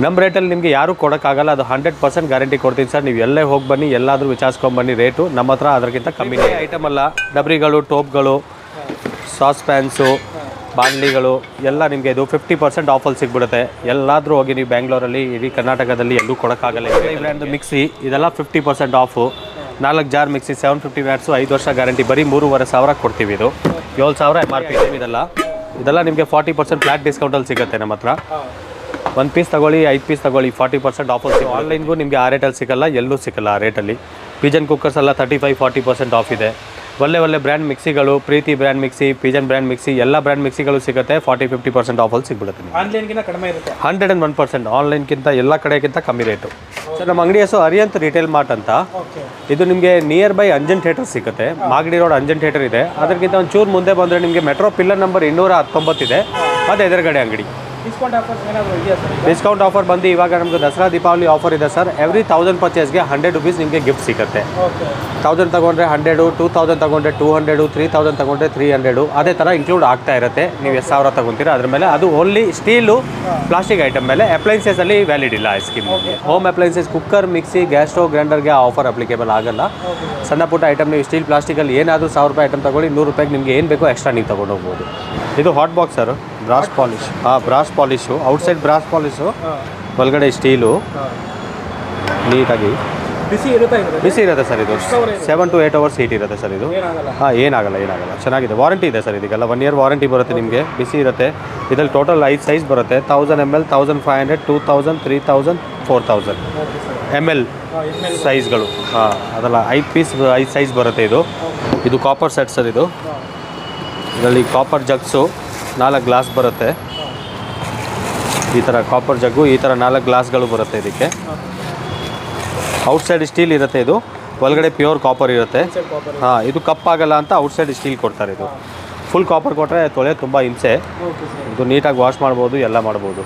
ನಮ್ಮ ರೇಟಲ್ಲಿ ನಿಮಗೆ ಯಾರೂ ಕೊಡೋಕ್ಕಾಗಲ್ಲ, ಅದು 100% ಗ್ಯಾರಂಟಿ ಕೊಡ್ತೀನಿ ಸರ್. ನೀವು ಎಲ್ಲೇ ಹೋಗಿ ಬನ್ನಿ, ಎಲ್ಲಾದರೂ ವಿಚಾರಿಸ್ಕೊಂಬನ್ನಿ, ರೇಟು ನಮ್ಮ ಹತ್ರ ಅದಕ್ಕಿಂತ ಕಮ್ಮಿ ಐಟಮ್ ಅಲ್ಲ. ಡಬ್ರಿಗಳು, ಟೋಪ್ಗಳು, ಸಾಸ್ ಪ್ಯಾನ್ಸು, ಬಾಣಲಿಗಳು ಎಲ್ಲ ನಿಮಗೆ ಇದು 50% ಆಫಲ್ಲಿ ಸಿಗ್ಬಿಡುತ್ತೆ. ಎಲ್ಲಾದರೂ ಹೋಗಿ ನೀವು ಬ್ಯಾಂಗ್ಳೂರಲ್ಲಿ, ಇಡೀ ಕರ್ನಾಟಕದಲ್ಲಿ ಎಲ್ಲೂ ಕೊಡೋಕ್ಕಾಗಲ್ಲ. ಈ ಬ್ರ್ಯಾಂಡ್ ಮಿಕ್ಸಿ ಇದೆಲ್ಲ 50% ಆಫು. 4 ಜಾರ್ ಮಿಕ್ಸಿ 750 ವ್ಯಾಟ್ಸು, 5 ವರ್ಷ ಗ್ಯಾರಂಟಿ. ಬರೀ 3,500 ಕೊಡ್ತೀವಿ. ಇದು 7,000 MRP ಇದೆ. ಇದೆಲ್ಲ ನಿಮಗೆ 40% ಫ್ಲಾಟ್ ಡಿಸ್ಕೌಂಟಲ್ಲಿ ಸಿಗುತ್ತೆ ನಮ್ಮ ಹತ್ರ. 1 ಪೀಸ್ ತೊಗೊಳ್ಳಿ, 5 ಪೀಸ್ ತೊಗೊಳ್ಳಿ, 40% ಆಫಲ್ಲಿ ಸಿಗುತ್ತೆ. ಆನ್ಲೈನ್ಗೂ ನಿಮಗೆ ಆ ರೇಟಲ್ಲಿ ಸಿಗೋಲ್ಲ, ಎಲ್ಲೂ ಸಿಗೋಲ್ಲ ಆ ರೇಟಲ್ಲಿ. ಪಿಜನ್ ಕುಕ್ಕರ್ಸ್ ಎಲ್ಲ 35-40% ಆಫ್ ಇದೆ. ಒಳ್ಳೆ ಬ್ರ್ಯಾಂಡ್ ಮಿಕ್ಸಿಗಳು, Preethi brand mixie, pigeon brand mixie, ಎಲ್ಲ ಬ್ರ್ಯಾಂಡ್ ಮಿಕ್ಸಿಗಳು ಸಿಗುತ್ತೆ. 40-50% ಆಫಲ್ಲಿ ಸಿಗ್ಬಿಡುತ್ತೆ. ಆನ್ಲೈನ್ಗಿಂತ ಕಡಿಮೆ ಇರುತ್ತೆ. 101%. ಆನ್ಲೈನ್ಗಿಂತ ಎಲ್ಲ ಕಡೆಗಿಂತ ಕಮ್ಮಿ ರೇಟು ಸರ್. ನಮ್ಮ ಅಂಗಡಿ ಹೆಸರು ಅರಿಯಂತ್ ರಿಟೇಲ್ ಮಾರ್ಟ್ ಅಂತ. ಇದು ನಿಮಗೆ ನಿಯರ್ ಬೈ ಅಂಜನ್ ಥಿಯೇಟರ್ ಸಿಗುತ್ತೆ. ಮಾಗಡಿ ರೋಡ್ ಅಂಜನ್ ಥಿಯೇಟರ್ ಇದೆ. ಅದಕ್ಕಿಂತ ಒಂದು ಚೂರು ಮುಂದೆ ಬಂದರೆ ನಿಮಗೆ ಮೆಟ್ರೋ ಪಿಲ್ಲರ್ ನಂಬರ್ 219 ಇದೆ. ಮತ್ತು ಎದುರುಗಡೆ ಅಂಗಡಿ. ಡಿಸ್ಕೌಂಟ್ ಆಫರ್ ಬಂದು ಇವಾಗ ನಮಗೆ ದಸರಾ ದೀಪಾವಳಿ ಆಫರ್ ಇದೆ ಸರ್. ಎವ್ರಿ 1000 ಪರ್ಚೇಸ್ಗೆ 100 ರುಪೀಸ್ ನಿಮಗೆ ಗಿಫ್ಟ್ ಸಿಗುತ್ತೆ. 1000 ತಗೊಂಡ್ರೆ 100, 2000 ತಗೊಂಡ್ರೆ 200, 3000 ತಗೊಂಡ್ರೆ 300. ಅದೇ ಥರ ಇನ್ಕ್ಲೂಡ್ ಆಗ್ತಾ ಇರುತ್ತೆ. ನೀವು ಎಷ್ಟು ಸಾವಿರ ತಗೊತೀರಾ ಅದ್ರ ಮೇಲೆ. ಅದು ಓನ್ಲಿ ಸ್ಟೀಲು, ಪ್ಲಾಸ್ಟಿಕ್ ಐಟಮ್ ಮೇಲೆ. ಅಪ್ಲೈನ್ಸಸಲ್ಲಿ ವ್ಯಾಲಿಡ್ ಇಲ್ಲ ಈ scheme. Home appliances, cooker, mixie, gas stove, ಗ್ರೈಂಡರ್ಗೆ ಆಫರ್ ಅಪ್ಲಿಕೇಬಲ್ ಆಗಲ್ಲ. ಸಣ್ಣ ಪುಟ್ಟ ಐಟಮ್ ನೀವು ಸ್ಟೀಲ್, ಪ್ಲಾಸ್ಟಿಕಲ್ಲಿ ಏನಾದರೂ 1000 ರೂಪಾಯಿ ಐಟಮ್ ತಗೊಳ್ಳಿ, 100 ರೂಪಾಯಿಗೆ ನಿಮಗೆ ಏನು ಬೇಕೋ ಎಕ್ಸ್ಟ್ರಾ ನೀವು ತೊಗೊಂಡು ಹೋಗ್ಬೋದು. ಇದು hot box sir, brass polish. Brass polish, outside brass polish, ಒಳಗಡೆ ಸ್ಟೀಲು, ನೀಟಾಗಿ ಬಿಸಿ ಇರುತ್ತೆ ಸರ್. ಇದು 7 to 8 hours ಹೀಟ್ ಇರುತ್ತೆ ಸರ್. ಇದು ಏನಾಗಲ್ಲ. ಚೆನ್ನಾಗಿದೆ. ವಾರಂಟಿ ಇದೆ ಸರ್. ಇದಕ್ಕೆಲ್ಲ 1 year ವಾರಂಟಿ ಬರುತ್ತೆ ನಿಮಗೆ. ಬಿಸಿ ಇರುತ್ತೆ. ಇದರಲ್ಲಿ ಟೋಟಲ್ 5 ಸೈಜ್ ಬರುತ್ತೆ. 1000 ml, 1500, 2000, 3000, 4000 ml ಸೈಜ್ಗಳು. ಅದೆಲ್ಲ 5 ಪೀಸ್ 5 ಸೈಜ್ ಬರುತ್ತೆ. ಇದು ಕಾಪರ್ ಸೆಟ್ ಸರ್. ಇದರಲ್ಲಿ ಕಾಪರ್ ಜಗ್ಸು 4 ಗ್ಲಾಸ್ ಬರುತ್ತೆ. ಈ ಥರ ಕಾಪರ್ ಜಗ್ಗು, ಈ ಥರ 4 ಗ್ಲಾಸ್ಗಳು ಬರುತ್ತೆ ಇದಕ್ಕೆ. ಔಟ್ಸೈಡ್ ಸ್ಟೀಲ್ ಇರುತ್ತೆ. ಇದು ಒಳಗಡೆ ಪ್ಯೂರ್ ಕಾಪರ್ ಇರುತ್ತೆ. ಇದು ಕಪ್ಪಾಗಲ್ಲ ಅಂತ ಔಟ್ಸೈಡ್ ಸ್ಟೀಲ್ ಕೊಡ್ತಾರೆ. ಇದು ಫುಲ್ ಕಾಪರ್ ಕೊಟ್ಟರೆ ತೊಳೆ ತುಂಬ ಹಿಂಸೆ. ಇದು ನೀಟಾಗಿ ವಾಶ್ ಮಾಡ್ಬೋದು, ಎಲ್ಲ ಮಾಡ್ಬೋದು.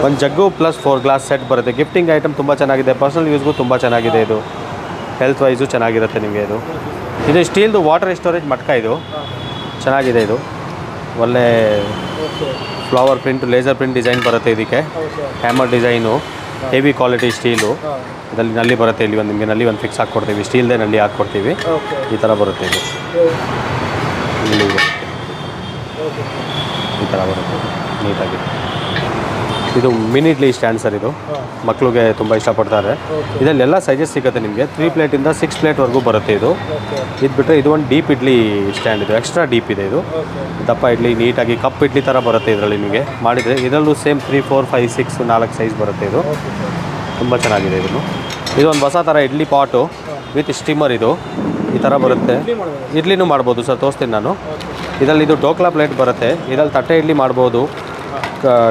ಒಂದು ಜಗ್ಗು ಪ್ಲಸ್ 4 ಗ್ಲಾಸ್ ಸೆಟ್ ಬರುತ್ತೆ. ಗಿಫ್ಟಿಂಗ್ ಐಟಮ್ ತುಂಬ ಚೆನ್ನಾಗಿದೆ. ಪರ್ಸನಲ್ ಯೂಸ್ಗೂ ತುಂಬ ಚೆನ್ನಾಗಿದೆ. ಇದು ಹೆಲ್ತ್ ವೈಸು ಚೆನ್ನಾಗಿರುತ್ತೆ ನಿಮಗೆ. ಇದು ಸ್ಟೀಲ್ದು ವಾಟರ್ ಸ್ಟೋರೇಜ್ ಮಟ್ಕ. ಇದು ಚೆನ್ನಾಗಿದೆ. ಇದು ಒಳ್ಳೆ flower print, laser print design ಬರುತ್ತೆ ಇದಕ್ಕೆ. Hammer design, heavy quality steel. ಇದರಲ್ಲಿ ನಲ್ಲಿ ಬರುತ್ತೆ. ಇಲ್ಲಿ ನಿಮಗೆ ನಲ್ಲಿ ಒಂದು ಫಿಕ್ಸ್ ಹಾಕ್ಕೊಡ್ತೀವಿ. ಸ್ಟೀಲ್ದೇ ನಲ್ಲಿ ಹಾಕ್ಕೊಡ್ತೀವಿ. ಈ ಥರ ಬರುತ್ತೆ. ಇದು ಇಲ್ಲಿ ಈ ಥರ ಬರುತ್ತೆ ನೀಟಾಗಿ. ಇದು ಮಿನಿ ಇಡ್ಲಿ ಸ್ಟ್ಯಾಂಡ್ ಸರ್. ಇದು ಮಕ್ಕಳಿಗೆ ತುಂಬ ಇಷ್ಟಪಡ್ತಾರೆ. ಇದರಲ್ಲೆಲ್ಲ ಸೈಜಸ್ ಸಿಗುತ್ತೆ ನಿಮಗೆ. 3 ಪ್ಲೇಟಿಂದ 6 ಪ್ಲೇಟ್ವರೆಗೂ ಬರುತ್ತೆ. ಇದು ಬಿಟ್ಟರೆ ಇದು ಒಂದು ಡೀಪ್ ಇಡ್ಲಿ ಸ್ಟ್ಯಾಂಡ್. ಇದು ಎಕ್ಸ್ಟ್ರಾ ಡೀಪ್ ಇದೆ. ಇದು ದಪ್ಪ ಇಡ್ಲಿ ನೀಟಾಗಿ ಕಪ್ ಇಡ್ಲಿ ಥರ ಬರುತ್ತೆ ಇದರಲ್ಲಿ ನಿಮಗೆ ಮಾಡಿದರೆ. ಇದರಲ್ಲೂ ಸೇಮ್ 3, 4, 5, 6, 4 ಸೈಜ್ ಬರುತ್ತೆ. ಇದು ತುಂಬ ಚೆನ್ನಾಗಿದೆ. ಇದೊಂದು ಹೊಸ ಥರ ಇಡ್ಲಿ ಪಾಟು ವಿತ್ ಸ್ಟೀಮರ್. ಇದು ಈ ಥರ ಬರುತ್ತೆ. ಇಡ್ಲಿನೂ ಮಾಡ್ಬೋದು ಸರ್, ತೋರಿಸ್ತೀನಿ ನಾನು. ಇದರಲ್ಲಿ ಇದು ಡೋಕ್ಲಾ ಪ್ಲೇಟ್ ಬರುತ್ತೆ. ಇದರಲ್ಲಿ ತಟ್ಟೆ ಇಡ್ಲಿ ಮಾಡ್ಬೋದು,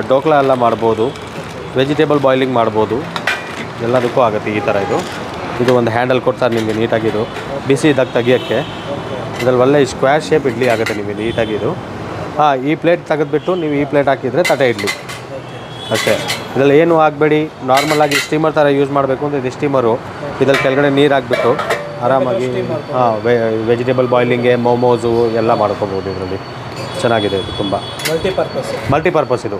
ಡೋಕ್ಲಾ ಎಲ್ಲ ಮಾಡ್ಬೋದು, ವೆಜಿಟೇಬಲ್ ಬಾಯ್ಲಿಂಗ್ ಮಾಡ್ಬೋದು, ಎಲ್ಲದಕ್ಕೂ ಆಗುತ್ತೆ ಈ ಥರ. ಇದು ಒಂದು ಹ್ಯಾಂಡಲ್ ಕೊಡ್ತಾರೆ ನಿಮಗೆ ನೀಟಾಗಿದು ಬಿಸಿ ಇದ್ದಾಗ ತೆಗಿಯೋಕ್ಕೆ. ಇದರಲ್ಲಿ ಒಳ್ಳೆ ಸ್ಕ್ವೇರ್ ಶೇಪ್ ಇಡ್ಲಿ ಆಗುತ್ತೆ ನಿಮಗೆ ನೀಟಾಗಿ. ಈ ಪ್ಲೇಟ್ ತೆಗೆದುಬಿಟ್ಟು ನೀವು ಈ ಪ್ಲೇಟ್ ಹಾಕಿದರೆ ತಟ್ಟೆ ಇಡ್ಲಿ ಅಷ್ಟೇ. ಇದರಲ್ಲಿ ಏನು ಹಾಕಬೇಡಿ. ನಾರ್ಮಲಾಗಿ ಸ್ಟೀಮರ್ ಥರ ಯೂಸ್ ಮಾಡಬೇಕು ಅಂದರೆ ಇದು ಸ್ಟೀಮರು. ಇದರಲ್ಲಿ ಕೆಳಗಡೆ ನೀರು ಹಾಕ್ಬಿಟ್ಟು ಆರಾಮಾಗಿ ವೆಜಿಟೇಬಲ್ ಬಾಯ್ಲಿಂಗ್ಗೆ, ಮೋಮೋಸು ಎಲ್ಲ ಮಾಡ್ಕೋಬೋದು. ಇದರಲ್ಲಿ ಚೆನ್ನಾಗಿದೆ. ಇದು ತುಂಬ ಮಲ್ಟಿಪರ್ಪಸ್. ಇದು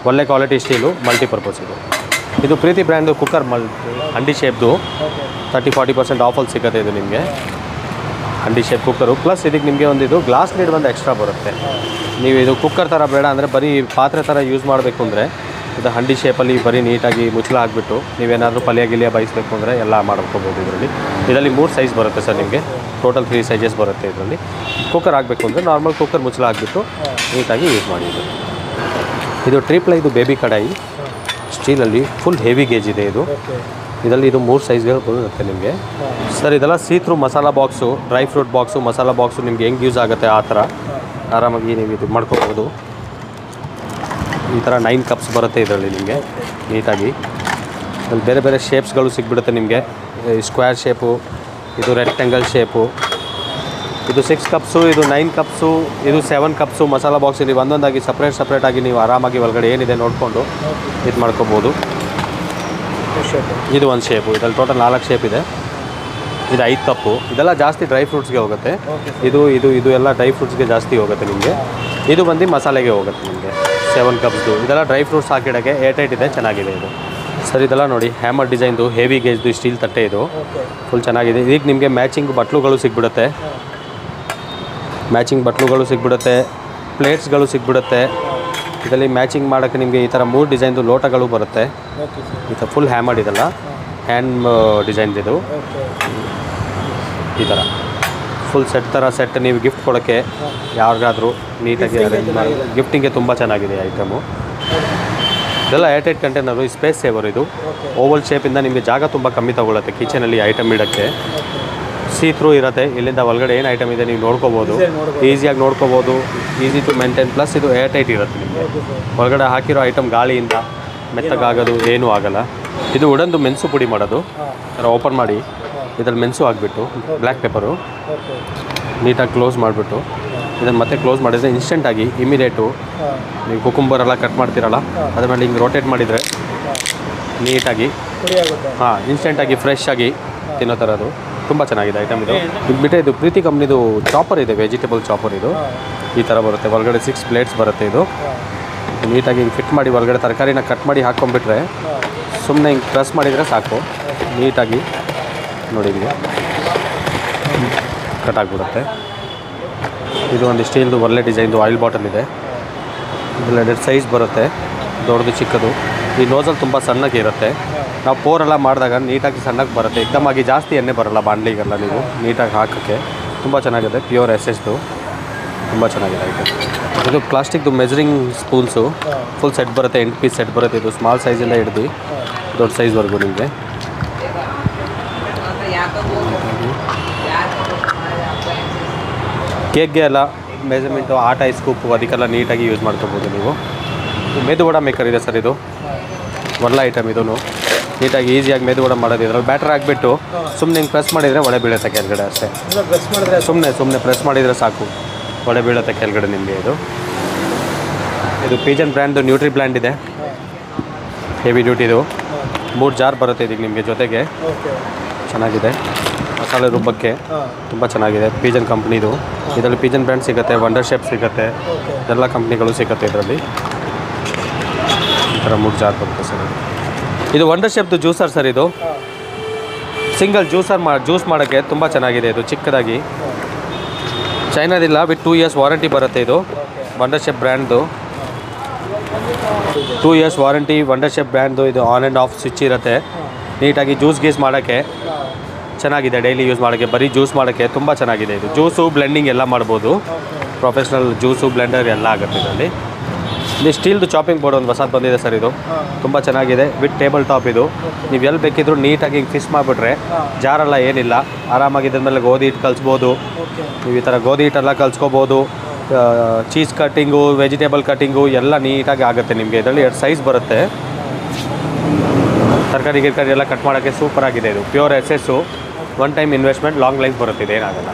ಒಳ್ಳೆ ಕ್ವಾಲಿಟಿ ಸ್ಟೀಲು, ಮಲ್ಟಿಪರ್ಪಸ್. ಇದು ಪ್ರೀತಿ ಬ್ರ್ಯಾಂಡು ಕುಕ್ಕರ್ ಹಂಡಿ ಶೇಪ್ದು 30-40% ಆಫಲ್ಲಿ ಸಿಗುತ್ತೆ. ಇದು ನಿಮಗೆ ಹಂಡಿ ಶೇಪ್ ಕುಕ್ಕರು. ಪ್ಲಸ್ ಇದಕ್ಕೆ ನಿಮಗೆ ಒಂದು ಇದು ಗ್ಲಾಸ್ ಲೀಡ್ ಒಂದು ಎಕ್ಸ್ಟ್ರಾ ಬರುತ್ತೆ. ನೀವು ಇದು ಕುಕ್ಕರ್ ಥರ ಬೇಡ ಅಂದರೆ, ಬರೀ ಪಾತ್ರೆ ಥರ ಯೂಸ್ ಮಾಡಬೇಕು ಅಂದರೆ ಇದು ಹಂಡಿ ಶೇಪಲ್ಲಿ ಬರೀ ನೀಟಾಗಿ ಮುಚ್ಚಳ ಹಾಕ್ಬಿಟ್ಟು ನೀವೇನಾದರೂ ಪಲ್ಯ ಗಿಲ್ಯ ಬಯಸಬೇಕು ಅಂದರೆ ಎಲ್ಲ ಮಾಡ್ಕೋಬೋದು. ಇದರಲ್ಲಿ 3 ಸೈಜ್ ಬರುತ್ತೆ ಸರ್ ನಿಮಗೆ. ಟೋಟಲ್ 3 ಸೈಜಸ್ ಬರುತ್ತೆ. ಇದರಲ್ಲಿ ಕುಕ್ಕರ್ ಹಾಕಬೇಕು ಅಂದರೆ ನಾರ್ಮಲ್ ಕುಕ್ಕರ್ ಮುಚ್ಚಳ ಹಾಕ್ಬಿಟ್ಟು ನೀಟಾಗಿ ಯೂಸ್ ಮಾಡಿ. ಇದು ಟ್ರಿಪ್ಲೈ. ಇದು ಬೇಬಿ ಕಡಾಯಿ ಸ್ಟೀಲಲ್ಲಿ ಫುಲ್ ಹೆವಿ ಗೇಜ್ ಇದೆ. ಇದರಲ್ಲಿ 3 ಸೈಜ್ಗಳು ಬರುತ್ತೆ ನಿಮಗೆ ಸರ್. ಇದೆಲ್ಲ see through masala box, dry fruit box, masala box ನಿಮ್ಗೆ ಹೆಂಗೆ ಯೂಸ್ ಆಗುತ್ತೆ ಆ ಥರ ಆರಾಮಾಗಿ ನೀವು ಇದು ಮಾಡ್ಕೋಬೋದು. ಈ ಥರ 9 ಕಪ್ಸ್ ಬರುತ್ತೆ ಇದರಲ್ಲಿ ನಿಮಗೆ ನೀಟಾಗಿ. ಅಲ್ಲಿ ಬೇರೆ ಬೇರೆ ಶೇಪ್ಸ್ಗಳು ಸಿಗ್ಬಿಡುತ್ತೆ ನಿಮಗೆ. ಸ್ಕ್ವೇರ್ ಶೇಪು, ಇದು ರೆಕ್ಟ್ಯಾಂಗಲ್ ಶೇಪು, ಇದು 6 ಕಪ್ಸು, ಇದು 9 ಕಪ್ಸು, ಇದು 7 ಕಪ್ಸು ಮಸಾಲಾ ಬಾಕ್ಸ್. ಇಲ್ಲಿ ಒಂದೊಂದಾಗಿ ಸಪ್ರೇಟಾಗಿ ನೀವು ಆರಾಮಾಗಿ ಒಳಗಡೆ ಏನಿದೆ ನೋಡಿಕೊಂಡು ಇದು ಮಾಡ್ಕೋಬೋದು. ಇದು ಒಂದು ಶೇಪು. ಇದರಲ್ಲಿ ಟೋಟಲ್ 4 ಶೇಪ್ ಇದೆ. ಇದು 5 ಕಪ್ಪು. ಇದೆಲ್ಲ ಜಾಸ್ತಿ ಡ್ರೈ ಫ್ರೂಟ್ಸ್ಗೆ ಹೋಗುತ್ತೆ. ಇದು ಎಲ್ಲ ಡ್ರೈ ಫ್ರೂಟ್ಸ್ಗೆ ಜಾಸ್ತಿ ಹೋಗುತ್ತೆ ನಿಮಗೆ. ಇದು ಬಂದು ಮಸಾಲೆಗೆ ಹೋಗುತ್ತೆ ನಿಮಗೆ. 7 ಕಪ್ಸ್ದು ಇದೆಲ್ಲ ಡ್ರೈ ಫ್ರೂಟ್ಸ್ ಹಾಕಿಡೋಕ್ಕೆ ಏರ್ಟೈಟ್ ಇದೆ, ಚೆನ್ನಾಗಿದೆ ಇದು. ಸರ್ ಇದೆಲ್ಲ ನೋಡಿ ಹ್ಯಾಮರ್ ಡಿಸೈನ್ದು ಹೆವಿ ಗೇಜ್ದು ಸ್ಟೀಲ್ ತಟ್ಟೆ ಇದು, ಫುಲ್ ಚೆನ್ನಾಗಿದೆ. ಇದಕ್ಕೆ ನಿಮಗೆ ಮ್ಯಾಚಿಂಗ್ ಬಟ್ಲುಗಳು ಸಿಗ್ಬಿಡುತ್ತೆ, ಮ್ಯಾಚಿಂಗ್ ಬಟ್ಲುಗಳು ಸಿಗ್ಬಿಡುತ್ತೆ, ಪ್ಲೇಟ್ಸ್ಗಳು ಸಿಗ್ಬಿಡುತ್ತೆ. ಇದರಲ್ಲಿ ಮ್ಯಾಚಿಂಗ್ ಮಾಡೋಕ್ಕೆ ನಿಮಗೆ ಈ ಥರ 3 ಡಿಸೈನ್ದು ಲೋಟಗಳು ಬರುತ್ತೆ. ಈ ಥರ ಫುಲ್ ಹ್ಯಾಮರ್ಡ್ ಇದೆಲ್ಲ ಹ್ಯಾಂಡ್ ಡಿಸೈನ್ ಇದು. ಈ ಥರ ಫುಲ್ ಸೆಟ್ ನೀವು ಗಿಫ್ಟ್ ಕೊಡೋಕ್ಕೆ ಯಾರಿಗಾದರೂ ನೀಟಾಗಿ ಅರೇಂಜ್ ಮಾಡಿ ಗಿಫ್ಟಿಂಗ್ಗೆ ತುಂಬ ಚೆನ್ನಾಗಿದೆ ಐಟಮು. ಇದೆಲ್ಲ ಏರ್ಟೈಟ್ ಕಂಟೈನರು, ಸ್ಪೇಸ್ ಸೇವರ್ ಇದು. ಓವಲ್ ಶೇಪಿಂದ ನಿಮಗೆ ಜಾಗ ತುಂಬ ಕಮ್ಮಿ ತೊಗೊಳುತ್ತೆ ಕಿಚನಲ್ಲಿ ಐಟಮ್ ಇಡೋಕ್ಕೆ. ಸೀ ಥ್ರೂ ಇರುತ್ತೆ, ಇಲ್ಲಿಂದ ಒಳಗಡೆ ಏನು ಐಟಮ್ ಇದೆ ನೀವು ನೋಡ್ಕೋಬೋದು, ಈಸಿಯಾಗಿ ನೋಡ್ಕೋಬೋದು, ಈಸಿ ಟು ಮೇಂಟೈನ್. ಪ್ಲಸ್ ಇದು ಏರ್ಟೈಟ್ ಇರುತ್ತೆ, ನಿಮಗೆ ಒಳಗಡೆ ಹಾಕಿರೋ ಐಟಮ್ ಗಾಳಿಯಿಂದ ಮೆತ್ತಗಾಗೋದು ಏನೂ ಆಗೋಲ್ಲ. ಇದು ಉಡಂದು ಮೆಣಸು ಪುಡಿ ಮಾಡೋದು. ಥರ ಓಪನ್ ಮಾಡಿ ಇದರಲ್ಲಿ ಮೆಣಸು ಹಾಕ್ಬಿಟ್ಟು ಬ್ಲ್ಯಾಕ್ ಪೆಪ್ಪರು ನೀಟಾಗಿ ಕ್ಲೋಸ್ ಮಾಡಿಬಿಟ್ಟು ಇದನ್ನು ಮತ್ತೆ ಕ್ಲೋಸ್ ಮಾಡಿದರೆ ಇನ್ಸ್ಟೆಂಟಾಗಿ ಇಮಿಡಿಯೇಟು ನೀವು ಕುಕುಂಬರ್ ಎಲ್ಲ ಕಟ್ ಮಾಡ್ತೀರಲ್ಲ ಅದ್ರ ಮೇಲೆ ಹಿಂಗೆ ರೋಟೇಟ್ ಮಾಡಿದರೆ ನೀಟಾಗಿ ಇನ್ಸ್ಟೆಂಟಾಗಿ ಫ್ರೆಶ್ ಆಗಿ ತಿನ್ನೋ ಥರದ್ದು ತುಂಬ ಚೆನ್ನಾಗಿದೆ ಐಟಮ್ ಇದು. ಇದು ಬಿಟ್ಟರೆ ಇದು ಪ್ರೀತಿ ಕಂಪ್ನಿದು ಚಾಪರ್ ಇದೆ, ವೆಜಿಟೇಬಲ್ ಚಾಪರ್ ಇದು. ಈ ಥರ ಬರುತ್ತೆ, ಒಳಗಡೆ 6 ಪ್ಲೇಟ್ಸ್ ಬರುತ್ತೆ. ಇದು ನೀಟಾಗಿ ಹಿಂಗೆ ಫಿಟ್ ಮಾಡಿ ಒಳಗಡೆ ತರಕಾರಿನ ಕಟ್ ಮಾಡಿ ಹಾಕ್ಕೊಂಡ್ಬಿಟ್ರೆ ಸುಮ್ಮನೆ ಹಿಂಗೆ ಪ್ರೆಸ್ ಮಾಡಿದರೆ ಸಾಕು, ನೀಟಾಗಿ ನೋಡಿ ನಿಮಗೆ ಕಟ್ ಆಗಿಬಿಡುತ್ತೆ. ಇದು ಒಂದು ಸ್ಟೀಲ್ದು ಒಳ್ಳೆ ಡಿಸೈನ್ದು ಆಯಿಲ್ ಬಾಟಲ್ ಇದೆ. ಇದೆಲ್ಲ 2 ಸೈಜ್ ಬರುತ್ತೆ, ದೊಡ್ಡದು ಚಿಕ್ಕದು. ಈ ನೋಸಲ್ ತುಂಬ ಸಣ್ಣಗೆ ಇರುತ್ತೆ, ನಾವು ಪೋರೆಲ್ಲ ಮಾಡಿದಾಗ ನೀಟಾಗಿ ಸಣ್ಣಗೆ ಬರುತ್ತೆ, ಏಕದಮಾಗಿ ಜಾಸ್ತಿ ಎಣ್ಣೆ ಬರೋಲ್ಲ ಬಾಣಲಿಗೆಲ್ಲ. ನೀವು ನೀಟಾಗಿ ಹಾಕೋಕ್ಕೆ ತುಂಬ ಚೆನ್ನಾಗಿದೆ. ಪ್ಯೂರ್ ಎಸ್ಎಸ್ದು ತುಂಬ ಚೆನ್ನಾಗಿದೆ ಐಟಮ್. ಇದು ಪ್ಲಾಸ್ಟಿಕ್ದು ಮೆಜರಿಂಗ್ ಸ್ಪೂನ್ಸು ಫುಲ್ ಸೆಟ್ ಬರುತ್ತೆ, 8 ಪೀಸ್ ಸೆಟ್ ಬರುತ್ತೆ. ಇದು ಸ್ಮಾಲ್ ಸೈಜಿಂದ ಹಿಡ್ದು ದೊಡ್ಡ ಸೈಜ್ವರೆಗೂ ನಿಮಗೆ. ಕೇಕ್ಗೆ ಎಲ್ಲ ಮೆಜರ್ಮೆಂಟು ಆಟ ಸ್ಕೂಪು ಅದಕ್ಕೆಲ್ಲ ನೀಟಾಗಿ ಯೂಸ್ ಮಾಡ್ಕೋಬೋದು ನೀವು. ಮೆದು ವಡ ಮೇಕರ್ ಇದೆ ಸರ್, ಇದು ಒಳ್ಳೆ ಐಟಮ್. ಇದೂ ನೀಟಾಗಿ ಈಸಿಯಾಗಿ ಮೆದು ವಡ ಮಾಡೋದು. ಇದರಲ್ಲಿ ಬ್ಯಾಟರ್ ಹಾಕ್ಬಿಟ್ಟು ಸುಮ್ಮನೆ ಹಿಂಗೆ ಪ್ರೆಸ್ ಮಾಡಿದರೆ ಒಡೆ ಬೀಳುತ್ತೆ ಕೆಳಗಡೆ ಅಷ್ಟೇ. ಸುಮ್ಮನೆ ಪ್ರೆಸ್ ಮಾಡಿದರೆ ಸಾಕು, ಒಡೆ ಬೀಳುತ್ತೆ ಕೆಳಗಡೆ ನಿಮಗೆ. ಇದು ಪಿಜನ್ ಬ್ರ್ಯಾಂಡ್ದು ನ್ಯೂಟ್ರಿ ಬ್ಲ್ಯಾಂಡ್ ಇದೆ, ಹೆವಿ ಡ್ಯೂಟಿದು. 3 ಜಾರ್ ಬರುತ್ತೆ ಇದಕ್ಕೆ ನಿಮಗೆ ಜೊತೆಗೆ. ಚೆನ್ನಾಗಿದೆ, ಮಸಾಲೆ ರುಬ್ಬಕ್ಕೆ ತುಂಬ ಚೆನ್ನಾಗಿದೆ. ಪಿಜನ್ ಕಂಪ್ನಿದು. ಇದರಲ್ಲಿ ಪಿಜನ್ ಬ್ರ್ಯಾಂಡ್ ಸಿಗುತ್ತೆ, ವಂಡರ್ ಶೇಪ್ ಸಿಗುತ್ತೆ, ಎಲ್ಲ ಕಂಪ್ನಿಗಳು ಸಿಗುತ್ತೆ ಇದರಲ್ಲಿ. ಈ ಥರ 3 ಜಾರ್ ಬರುತ್ತೆ ಸರ್. ಇದು ವಂಡರ್ ಶೇಪ್ದು ಜ್ಯೂಸರ್ ಸರ್. ಇದು ಸಿಂಗಲ್ ಜ್ಯೂಸ್ ಮಾಡೋಕ್ಕೆ ತುಂಬ ಚೆನ್ನಾಗಿದೆ. ಇದು ಚಿಕ್ಕದಾಗಿ ಚೈನಾದಿಲ್ಲ, ವಿತ್ 2 ಇಯರ್ಸ್ ವಾರಂಟಿ ಬರುತ್ತೆ. ಇದು ವಂಡರ್ ಶೇಪ್ ಬ್ರ್ಯಾಂಡ್ದು, 2 ಇಯರ್ಸ್ ವಾರಂಟಿ ವಂಡರ್ ಶೇಪ್ ಬ್ರ್ಯಾಂಡ್ದು. ಇದು ಆನ್ ಆ್ಯಂಡ್ ಆಫ್ ಸ್ವಿಚ್ ಇರುತ್ತೆ. ನೀಟಾಗಿ ಜ್ಯೂಸ್ ಮಾಡೋಕ್ಕೆ ಚೆನ್ನಾಗಿದೆ, ಡೈಲಿ ಯೂಸ್ ಮಾಡೋಕ್ಕೆ, ಬರೀ ಜ್ಯೂಸ್ ಮಾಡೋಕ್ಕೆ ತುಂಬ ಚೆನ್ನಾಗಿದೆ. ಇದು ಜ್ಯೂಸು ಬ್ಲೆಂಡಿಂಗ್ ಎಲ್ಲ ಮಾಡ್ಬೋದು, ಪ್ರೊಫೆಷ್ನಲ್ ಜ್ಯೂಸು ಬ್ಲೆಂಡರ್ ಎಲ್ಲ ಆಗುತ್ತೆ ಇದರಲ್ಲಿ. ಇಲ್ಲಿ ಸ್ಟೀಲ್ದು ಚಾಪಿಂಗ್ ಬೋರ್ಡ್ ಒಂದು ಹೊಸದು ಬಂದಿದೆ ಸರ್. ಇದು ತುಂಬ ಚೆನ್ನಾಗಿದೆ, ವಿತ್ ಟೇಬಲ್ ಟಾಪ್. ಇದು ನೀವು ಎಲ್ಲಿ ಬೇಕಿದ್ರೂ ನೀಟಾಗಿ ಹಿಂಗೆ ಫಿಕ್ಸ್ ಮಾಡಿಬಿಟ್ರೆ ಜಾರೆಲ್ಲ ಏನಿಲ್ಲ, ಆರಾಮಾಗಿ ಇದ್ರ ಮೇಲೆ ಗೋಧಿ ಹಿಟ್ಟು ಕಲಿಸ್ಬೋದು. ನೀವು ಈ ಥರ ಗೋಧಿ ಹಿಟ್ಟೆಲ್ಲ ಕಲಿಸ್ಕೋಬೋದು. ಚೀಸ್ ಕಟ್ಟಿಂಗು, ವೆಜಿಟೇಬಲ್ ಕಟ್ಟಿಂಗು ಎಲ್ಲ ನೀಟಾಗಿ ಆಗುತ್ತೆ ನಿಮಗೆ. ಇದರಲ್ಲಿ 2 ಸೈಜ್ ಬರುತ್ತೆ. ತರಕಾರಿ ಗಿರ್ಕಾರಿ ಎಲ್ಲ ಕಟ್ ಮಾಡೋಕ್ಕೆ ಸೂಪರಾಗಿದೆ. ಇದು pure SS, 1 time investment, long life ಬರುತ್ತೆ. ಇದು ಏನಾಗಲ್ಲ,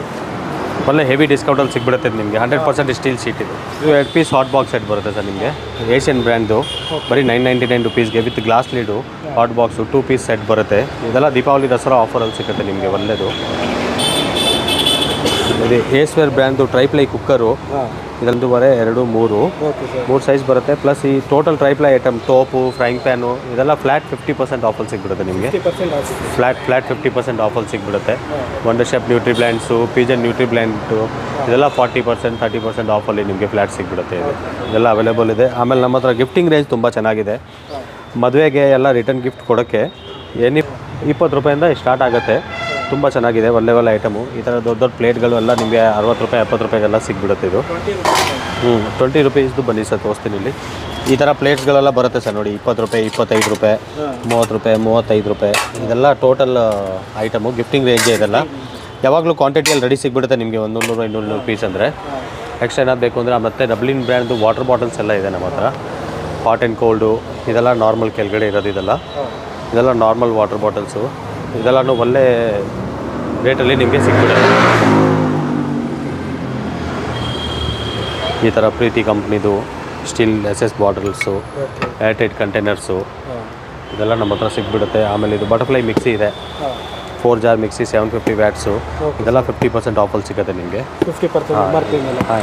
ಒಳ್ಳೆ ಹೆವಿ ಡಿಸ್ಕೌಂಟಲ್ಲಿ ಸಿಗ್ಬಿಡುತ್ತೆ ನಿಮಗೆ. 100% ಸ್ಟೀಲ್ ಶೀಟ್ ಇದು. 2 ಪೀಸ್ ಹಾಟ್ ಬಾಕ್ಸ್ ಸೆಟ್ ಬರುತ್ತೆ ಸರ್ ನಿಮಗೆ, ಏಷ್ಯನ್ ಬ್ರ್ಯಾಂಡ್ದು. ಬರೀ 999 ರುಪೀಸ್ಗೆ with glass lid hot box 2 piece set ಬರುತ್ತೆ. ಇದೆಲ್ಲ ದೀಪಾವಳಿ ದಸರಾ ಆಫರಲ್ಲಿ ಸಿಗುತ್ತೆ ನಿಮಗೆ, ಒಳ್ಳೆಯದು. ಇದು ಏಸ್ವೇರ್ ಬ್ರ್ಯಾಂಡ್ದು ಟ್ರೈಪ್ಲೈ ಕುಕ್ಕರು. ಇದೊಂದು 3 ಸೈಜ್ ಬರುತ್ತೆ. ಪ್ಲಸ್ ಈ ಟೋಟಲ್ ಟ್ರೈಪ್ಲೈ ಐಟಮ್, ತೋಪು, ಫ್ರೈಂಗ್ ಪ್ಯಾನು ಇದೆಲ್ಲ ಫ್ಲ್ಯಾಟ್ 50% ಆಫಲ್ಲಿ ಸಿಗ್ಬಿಡುತ್ತೆ ನಿಮಗೆ. ಫ್ಲ್ಯಾಟ್ 50% ಆಫಲ್ಲಿ ಸಿಗ್ಬಿಡುತ್ತೆ. Wonder Shape Nutri blends, Pigeon Nutri blend ಇದೆಲ್ಲ 40% 30% ಆಫಲ್ಲಿ ನಿಮಗೆ ಫ್ಲ್ಯಾಟ್ ಸಿಗ್ಬಿಡುತ್ತೆ. ಇದೆಲ್ಲ ಅವೈಲೇಬಲ್ ಇದೆ. ಆಮೇಲೆ ನಮ್ಮ ಹತ್ರ ಗಿಫ್ಟಿಂಗ್ ರೇಂಜ್ ತುಂಬ ಚೆನ್ನಾಗಿದೆ. ಮದುವೆಗೆ ಎಲ್ಲ ರಿಟರ್ನ್ ಗಿಫ್ಟ್ ಕೊಡೋಕ್ಕೆ 20 ರೂಪಾಯಿಂದ ಸ್ಟಾರ್ಟ್ ಆಗುತ್ತೆ. ತುಂಬ ಚೆನ್ನಾಗಿದೆ, ಒಳ್ಳೆ ಐಟಮು. ಈ ಥರ ದೊಡ್ಡ ಪ್ಲೇಟ್ಗಳು ಎಲ್ಲ ನಿಮಗೆ 60 ರೂಪಾಯಿ 70 ರೂಪಾಯಿಗೆಲ್ಲ ಸಿಗ್ಬಿಡುತ್ತೆ. ಇದು 20 ರೂಪೀಸ್ದು ಬನ್ನಿ ಸರ್, ತೋರಿಸ್ತೀನಿ. ಇಲ್ಲಿ ಈ ಥರ ಪ್ಲೇಟ್ಸ್ಗಳೆಲ್ಲ ಬರುತ್ತೆ ಸರ್ ನೋಡಿ, 20 ರೂಪಾಯಿ 25 ರೂಪಾಯಿ 30 ರೂಪಾಯಿ 35 ರೂಪಾಯಿ. ಇದೆಲ್ಲ ಟೋಟಲ್ ಐಟಮು, ಗಿಫ್ಟಿಂಗ್ ರೇಂಜೇ. ಇದೆಲ್ಲ ಯಾವಾಗಲೂ ಕ್ವಾಂಟಿಟಿಯಲ್ಲಿ ರೆಡಿ ಸಿಗ್ಬಿಡುತ್ತೆ ನಿಮಗೆ. 100-200 ಪೀಸ್ ಅಂದರೆ. ಎಕ್ಸ್ಟ್ರಾ ಏನಾದ್ರು ಬೇಕು ಅಂದರೆ ಮತ್ತೆ ಡಬ್ಲಿನ್ ಬ್ರ್ಯಾಂಡ್ದು ವಾಟರ್ ಬಾಟಲ್ಸ್ ಎಲ್ಲ ಇದೆ ನಮ್ಮ ಹತ್ರ. ಹಾಟ್ ಆ್ಯಂಡ್ ಕೋಲ್ಡು ಇದೆಲ್ಲ ನಾರ್ಮಲ್ ಕೆಳಗಡೆ ಇರೋದು. ಇದೆಲ್ಲ ನಾರ್ಮಲ್ ವಾಟರ್ ಬಾಟಲ್ಸು. ಇದೆಲ್ಲನೂ ಒಳ್ಳೆ ರೇಟಲ್ಲಿ ನಿಮಗೆ ಸಿಗ್ಬಿಡುತ್ತೆ. ಈ ಥರ ಪ್ರೀತಿ ಕಂಪ್ನಿದು steel SS bottles, airtight containers ಇದೆಲ್ಲ ನಮ್ಮ ಹತ್ರ ಸಿಗ್ಬಿಡುತ್ತೆ. ಆಮೇಲೆ ಇದು ಬಟರ್ಫ್ಲೈ ಮಿಕ್ಸಿ ಇದೆ, 4 ಜಾರ್ ಮಿಕ್ಸಿ 750 ವ್ಯಾಟ್ಸು. ಇದೆಲ್ಲ 50% ಆಫಲ್ಲಿ ಸಿಗುತ್ತೆ ನಿಮಗೆ.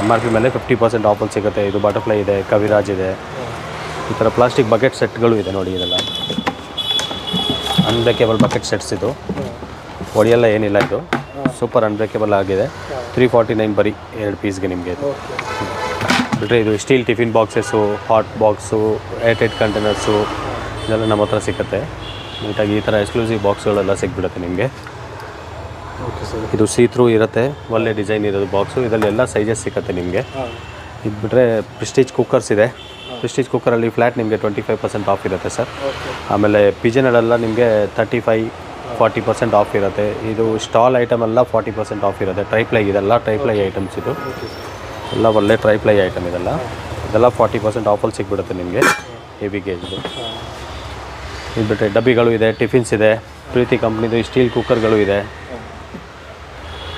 MRP ಮೇಲೆ 50% ಆಫಲ್ಲಿ ಸಿಗುತ್ತೆ. ಇದು ಬಟರ್ಫ್ಲೈ ಇದೆ, ಕವಿರಾಜ್ ಇದೆ, ಈ ಥರ ಪ್ಲಾಸ್ಟಿಕ್ ಬಕೆಟ್ ಸೆಟ್ಗಳು ಇದೆ ನೋಡಿ. ಇದೆಲ್ಲ ಅನ್ಬ್ರೇಕೇಬಲ್ ಬಕೆಟ್ ಸೆಟ್ಸ್ ಇದು. ಒಡಿಯೆಲ್ಲ ಏನಿಲ್ಲ, ಇದು ಸೂಪರ್ ಅನ್ಬ್ರೇಕೇಬಲ್ ಆಗಿದೆ. 349 ಬರೀ 2 ಪೀಸ್ಗೆ ನಿಮಗೆ. ಇದು ಬಿಟ್ಟರೆ ಇದು steel tiffin boxes, hot box, airtight containers ಇದೆಲ್ಲ ನಮ್ಮ ಹತ್ರ ಸಿಗುತ್ತೆ ನೀಟಾಗಿ. ಈ ಥರ ಎಕ್ಸ್ಕ್ಲೂಸಿವ್ ಬಾಕ್ಸ್ಗಳೆಲ್ಲ ಸಿಕ್ಬಿಡುತ್ತೆ ನಿಮಗೆ. ಇದು ಸೀತ್ರೂ ಇರುತ್ತೆ, ಒಳ್ಳೆ ಡಿಸೈನ್ ಇರೋದು ಬಾಕ್ಸು. ಇದರಲ್ಲಿ ಎಲ್ಲ ಸೈಜಸ್ ಸಿಗುತ್ತೆ ನಿಮಗೆ. ಇದು ಬಿಟ್ಟರೆ ಪ್ರೆಸ್ಟೀಜ್ ಕುಕ್ಕರ್ಸ್ ಇದೆ. ಪ್ರೆಸ್ಟೀಜ್ ಕುಕ್ಕರಲ್ಲಿ ಫ್ಲ್ಯಾಟ್ ನಿಮಗೆ 25% ಆಫ್ ಇರುತ್ತೆ ಸರ್. ಆಮೇಲೆ ಪಿಜನಲ್ಲೆಲ್ಲ ನಿಮಗೆ 35-40% ಆಫ್ ಇರುತ್ತೆ. ಇದು ಸ್ಟಾಲ್ ಐಟಮ್ ಎಲ್ಲ 40% ಆಫ್ ಇರುತ್ತೆ. ಟ್ರೈಪ್ಲೈ ಇದೆಲ್ಲ ಟ್ರೈಪ್ಲೈ ಐಟಮ್ಸ್, ಇದು ಎಲ್ಲ ಒಳ್ಳೆ ಟ್ರೈಪ್ಲೈ ಐಟಮ್. ಇದೆಲ್ಲ 40% ಆಫಲ್ಲಿ ಸಿಕ್ಬಿಡುತ್ತೆ ನಿಮಗೆ. ಹೆವಿ ಗೇಜ್ದು. ಇದು ಬಿಟ್ಟರೆ ಡಬ್ಬಿಗಳು ಇದೆ, ಟಿಫಿನ್ಸ್ ಇದೆ. ಪ್ರೀತಿ ಕಂಪ್ನಿದು ಸ್ಟೀಲ್ ಕುಕ್ಕರ್ಗಳು ಇದೆ.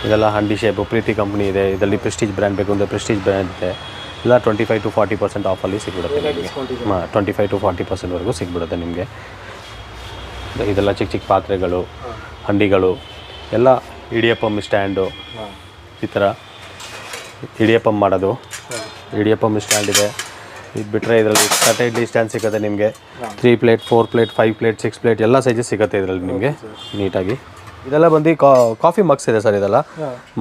ಇದೆಲ್ಲ ಹಂಡಿ ಶೇಪು ಪ್ರೀತಿ ಕಂಪ್ನಿ ಇದೆ. ಇದರಲ್ಲಿ ಪ್ರೆಸ್ಟೀಜ್ ಬ್ರ್ಯಾಂಡ್ ಬೇಕು ಅಂದರೆ ಪ್ರೆಸ್ಟೀಜ್ ಬ್ರ್ಯಾಂಡ್ ಇದೆ. ಎಲ್ಲ 25-40% ಆಫಲ್ಲಿ ಸಿಗ್ಬಿಡುತ್ತೆ ನಿಮಗೆ. 25-40%ವರೆಗೂ ಸಿಗ್ಬಿಡುತ್ತೆ ನಿಮಗೆ. ಇದೆಲ್ಲ ಚಿಕ್ಕ ಚಿಕ್ಕ ಪಾತ್ರೆಗಳು, ಹಂಡಿಗಳು ಎಲ್ಲ, ಇಡಿಯಪ್ಪಮ್ ಸ್ಟ್ಯಾಂಡು, ಈ ಥರ ಇಡಿಯಪ್ಪಮ್ ಮಾಡೋದು ಇಡಿಯಪ್ಪಮ್ ಸ್ಟ್ಯಾಂಡ್ ಇದೆ. ಇದು ಬಿಟ್ಟರೆ ಇದರಲ್ಲಿ ತಟ್ಟೆ ಇಡ್ಲಿ ಸ್ಟ್ಯಾಂಡ್ ಸಿಗುತ್ತೆ ನಿಮಗೆ. 3 ಪ್ಲೇಟ್, 4 ಪ್ಲೇಟ್, 5 ಪ್ಲೇಟ್, 6 ಪ್ಲೇಟ್ ಎಲ್ಲ ಸೈಜಸ್ ಸಿಗುತ್ತೆ ಇದರಲ್ಲಿ ನಿಮಗೆ ನೀಟಾಗಿ. ಇದೆಲ್ಲ ಬಂದು ಕಾಫಿ ಮಗ್ಸ್ ಇದೆ ಸರ್. ಇದೆಲ್ಲ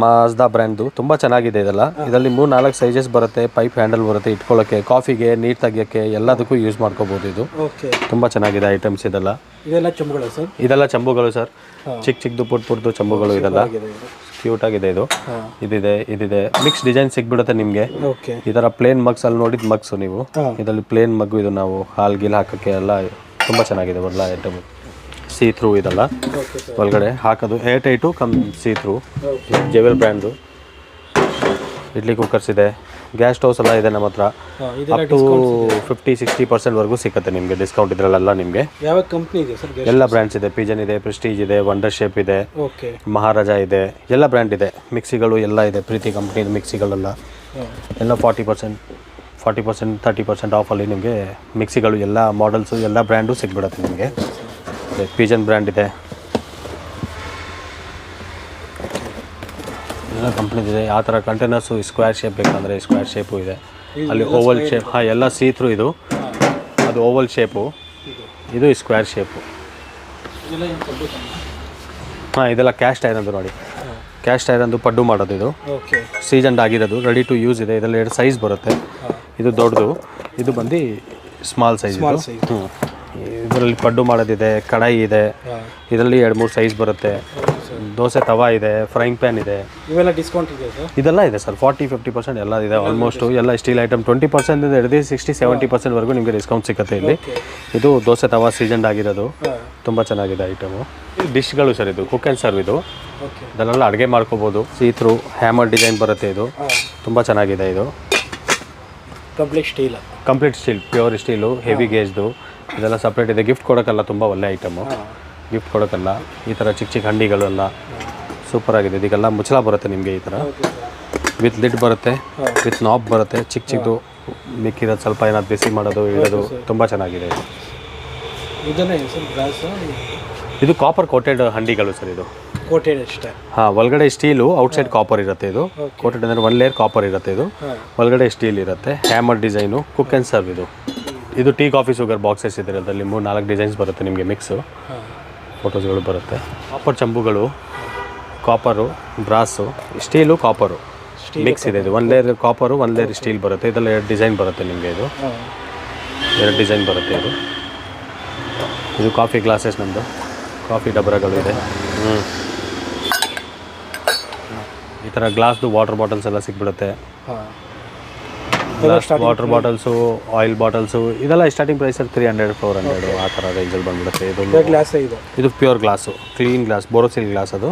ಮಾಜ್ದಾ ಬ್ರ್ಯಾಂಡ್ದು, ತುಂಬ ಚೆನ್ನಾಗಿದೆ ಇದೆಲ್ಲ. ಇದರಲ್ಲಿ 3-4 ಸೈಜಸ್ ಬರುತ್ತೆ. ಪೈಪ್ ಹ್ಯಾಂಡಲ್ ಬರುತ್ತೆ ಇಟ್ಕೊಳ್ಳೋಕ್ಕೆ, ಕಾಫಿಗೆ, ನೀರು ತೆಗಿಯೋಕ್ಕೆ ಎಲ್ಲದಕ್ಕೂ ಯೂಸ್ ಮಾಡ್ಕೋಬೋದು. ಇದು ತುಂಬ ಚೆನ್ನಾಗಿದೆ ಐಟಮ್ಸ್ ಇದೆಲ್ಲ. ಇದೆಲ್ಲ ಚಂಬುಗಳು ಸರ್. ಇದೆಲ್ಲ ಚಂಬುಗಳು ಸರ್. ಚಿಕ್ಕದು ಪುಟ್ಟು ಚಂಬುಗಳು ಇದೆಲ್ಲ. ಕ್ಯೂಟ್ ಆಗಿದೆ ಇದು. ಇದಿದೆ ಮಿಕ್ಸ್ ಡಿಸೈನ್ ಸಿಗ್ಬಿಡುತ್ತೆ ನಿಮಗೆ. ಈ ಥರ ಪ್ಲೇನ್ ಮಗ್ಸ್ ಅಲ್ಲಿ ನೋಡಿದ ಮಗ್ಸು ನೀವು. ಇದರಲ್ಲಿ ಪ್ಲೇನ್ ಮಗ್ಗು, ಇದು ನಾವು ಹಾಲ್ ಗೀಲ್ ಹಾಕೋಕ್ಕೆ ಎಲ್ಲ ತುಂಬ ಚೆನ್ನಾಗಿದೆ. ಒಳ್ಳೆ ಐಟಮ್. ಸೀ ಥ್ರೂ ಇದೆಲ್ಲ ಒಳಗಡೆ ಹಾಕೋದು, airtight see through. Jewel brand idli cookers ಇದೆ. ಗ್ಯಾಸ್ ಸ್ಟೌವ್ಸ್ ಎಲ್ಲ ಇದೆ ನಮ್ಮ ಹತ್ರ. ಅಪ್ ಟು 50-60% ಸಿಗುತ್ತೆ ನಿಮಗೆ ಡಿಸ್ಕೌಂಟ್ ಇದರಲ್ಲೆಲ್ಲ ನಿಮಗೆ. ಯಾವ ಕಂಪ್ನಿ ಇದೆ ಸರ್? ಎಲ್ಲ ಬ್ರ್ಯಾಂಡ್ಸ್ ಇದೆ. ಪಿಜನ್ ಇದೆ, ಪ್ರೆಸ್ಟೀಜ್ ಇದೆ, ವಂಡರ್ ಶೇಪ್ ಇದೆ, ಮಹಾರಾಜ ಇದೆ, ಎಲ್ಲ ಬ್ರ್ಯಾಂಡ್ ಇದೆ. ಮಿಕ್ಸಿಗಳು ಎಲ್ಲ ಇದೆ. ಪ್ರೀತಿ ಕಂಪ್ನಿದು ಮಿಕ್ಸಿಗಳೆಲ್ಲ ಎಲ್ಲ 40%, 30% ಆಫಲ್ಲಿ ನಿಮಗೆ ಮಿಕ್ಸಿಗಳು ಎಲ್ಲ ಮಾಡೆಲ್ಸು ಎಲ್ಲ ಬ್ರ್ಯಾಂಡು ಸಿಗ್ಬಿಡುತ್ತೆ ನಿಮಗೆ. ಪಿಜನ್ ಬ್ರ್ಯಾಂಡ್ ಇದೆ, ಎಲ್ಲ ಕಂಪ್ನಿದಿದೆ. ಆ ಥರ ಕಂಟೈನರ್ಸು ಸ್ಕ್ವೇರ್ ಶೇಪ್ ಬೇಕಂದರೆ ಸ್ಕ್ವೇರ್ ಶೇಪು ಇದೆ. ಅಲ್ಲಿ ಓವಲ್ ಶೇಪ್, ಎಲ್ಲ ಸೀತ್ರು. ಇದು ಅದು ಓವಲ್ ಶೇಪು, ಇದು ಸ್ಕ್ವೇರ್ ಶೇಪು. ಇದೆಲ್ಲ ಕ್ಯಾಸ್ಟ್ ಐರನ್ದು ನೋಡಿ. ಕ್ಯಾಸ್ಟ್ ಐರನ್ದು ಪಡ್ಡು ಮಾಡೋದು. ಇದು ಸೀಸನ್ಡ್ ಆಗಿರೋದು, ರೆಡಿ ಟು ಯೂಸ್ ಇದೆ. ಇದರಲ್ಲಿ 2 ಸೈಜ್ ಬರುತ್ತೆ. ಇದು ದೊಡ್ಡದು, ಇದು ಬಂದು ಸ್ಮಾಲ್ ಸೈಜ್. ಇದರಲ್ಲಿ ಪಡ್ಡು ಮಾಡೋದಿದೆ, ಕಡಾಯಿ ಇದೆ. ಇದರಲ್ಲಿ 2-3 ಸೈಜ್ ಬರುತ್ತೆ. ದೋಸೆ ತವಾ ಇದೆ, ಫ್ರೈಂಗ್ ಪ್ಯಾನ್ ಇದೆ. ಇವೆಲ್ಲ ಡಿಸ್ಕೌಂಟ್ ಇದೆ ಸರ್? ಇದೆಲ್ಲ ಇದೆ ಸರ್. 40-50% ಎಲ್ಲ ಇದೆ ಆಲ್ಮೋಸ್ಟು. ಎಲ್ಲ ಸ್ಟೀಲ್ ಐಟಮ್ 20% ಹಿಡಿದು 60-70%ವರೆಗೂ ನಿಮಗೆ ಡಿಸ್ಕೌಂಟ್ ಸಿಗುತ್ತೆ ಇಲ್ಲಿ. ಇದು ದೋಸೆ ತವಾ ಸೀಸನ್ಡ್ ಆಗಿರೋದು, ತುಂಬ ಚೆನ್ನಾಗಿದೆ ಐಟಮು. ಡಿಶ್ಗಳು ಸರ್. ಇದು ಕುಕ್ ಆ್ಯಂಡ್ ಸರ್ವ್. ಇದು ಇದನ್ನೆಲ್ಲ ಅಡುಗೆ ಮಾಡ್ಕೋಬೋದು. ಸೀತ್ರು ಹ್ಯಾಮರ್ ಡಿಸೈನ್ ಬರುತ್ತೆ. ಇದು ತುಂಬ ಚೆನ್ನಾಗಿದೆ. ಇದು complete steel, pure steel, heavy ಗೇಜ್ದು. ಇದೆಲ್ಲ ಸಪ್ರೇಟ್ ಇದೆ. ಗಿಫ್ಟ್ ಕೊಡೋಕ್ಕಲ್ಲ, ತುಂಬ ಒಳ್ಳೆ ಐಟಮು. ಗಿಫ್ಟ್ ಕೊಡೋಕ್ಕಲ್ಲ. ಈ ಥರ ಚಿಕ್ಕ ಚಿಕ್ಕ ಹಂಡಿಗಳೆಲ್ಲ ಸೂಪರಾಗಿದೆ. ಇದಕ್ಕೆಲ್ಲ ಮುಚ್ಚಳ ಬರುತ್ತೆ ನಿಮಗೆ. ಈ ಥರ ವಿತ್ ಲಿಡ್ ಬರುತ್ತೆ, ವಿತ್ ನಾಬ್ ಬರುತ್ತೆ. ಚಿಕ್ಕದು ಮಿಕ್ಕಿರೋದು ಸ್ವಲ್ಪ ಏನಾದ್ರು ಬಿಸಿ ಮಾಡೋದು, ಇಡೋದು ತುಂಬ ಚೆನ್ನಾಗಿದೆ. ಇದು ಕಾಪರ್ ಕೋಟೆಡ್ ಹಂಡಿಗಳು ಸರ್. ಇದು ಕೋಟೆಡ್ ಅಷ್ಟೇ. ಒಳಗಡೆ ಸ್ಟೀಲು, ಔಟ್ಸೈಡ್ ಕಾಪರ್ ಇರುತ್ತೆ. ಇದು ಕೋಟೆಡ್ ಅಂದರೆ 1 ಲೇಯರ್ ಕಾಪರ್ ಇರುತ್ತೆ. ಇದು ಒಳಗಡೆ ಸ್ಟೀಲ್ ಇರುತ್ತೆ. Hammer design, cook and serve. ಇದು ಟೀ ಕಾಫಿ ಶುಗರ್ ಬಾಕ್ಸಸ್ ಇದೆ. ಅದರಲ್ಲಿ 3-4 ಡಿಸೈನ್ಸ್ ಬರುತ್ತೆ ನಿಮಗೆ. ಮಿಕ್ಸು ಫೋಟೋಸ್ಗಳು ಬರುತ್ತೆ. Copper ಚಂಬುಗಳು, copper, ಬ್ರಾಸು, steel, copper mix ಇದೆ. ಇದು 1 ಲೇಯರ್ ಕಾಪರು, 1 ಲೇಯರ್ ಸ್ಟೀಲ್ ಬರುತ್ತೆ. ಇದರಲ್ಲಿ 2 ಡಿಸೈನ್ ಬರುತ್ತೆ ನಿಮಗೆ. ಇದು 2 ಡಿಸೈನ್ ಬರುತ್ತೆ. ಇದು ಕಾಫಿ ಗ್ಲಾಸಸ್, ನಮ್ಮದು ಕಾಫಿ ಡಬ್ರಗಳು ಇದೆ. ಈ ಥರ ಗ್ಲಾಸ್ದು ವಾಟರ್ ಬಾಟಲ್ಸ್ ಎಲ್ಲ ಸಿಕ್ಬಿಡುತ್ತೆ. ವಾಟರ್ ಬಾಟಲ್ಸು, ಆಯಿಲ್ ಬಾಟಲ್ಸು ಇದೆಲ್ಲ ಸ್ಟಾರ್ಟಿಂಗ್ ಪ್ರೈಸ್ 300-400 ಆ ಥರ ರೇಂಜಲ್ಲಿ ಬಂದ್ಬಿಡುತ್ತೆ. ಇದು pure glass, clean glass, Borosil glass. ಅದು